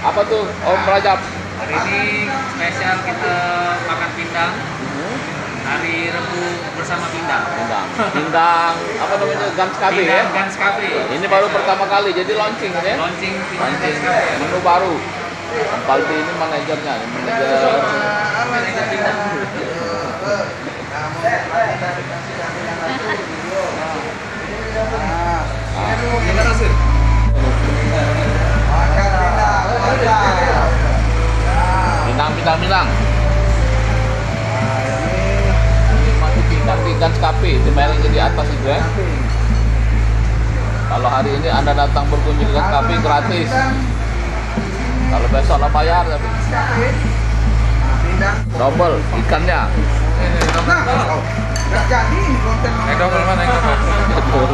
Apa tuh Om Rajab? Hari ini spesial kita makan pindang. Hari Rebu bersama pindang. Pindang apa namanya? Gans Cafe ya? Gans Cafe. Ini baru pertama kali, jadi launching ini ya? Launching pindang Gans Cafe. Menu baru. Om Paldi ini manajernya, manajer pindang. Terima kasih. Pindang. Ini masih pindang di Gans Cafe, di merahnya di atas itu ya. Kalau hari ini Anda datang berkunjung ke Gans Cafe gratis. Kalau besok lo bayar tapi. Double ikannya. Nggak jadi ini konten. Double mana yang double?